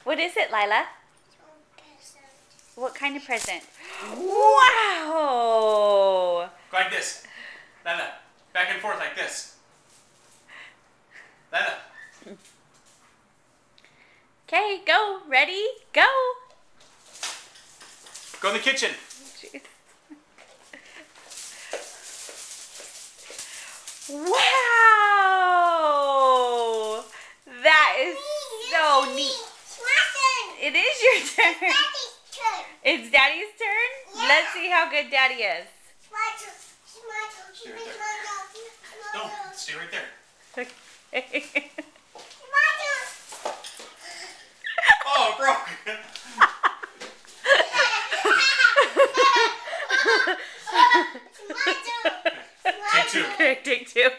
What is it, Lila? What kind of present? Wow! Go like this. Lila, back and forth like this. Lila. Okay, go. Ready? Go. Go in the kitchen. Jeez. Wow! That is so neat. It is your turn. It's Daddy's turn? Yeah. Let's see how good Daddy is. Stay right there. No, stay right there. Okay. Oh, it broke. Take two. Take two.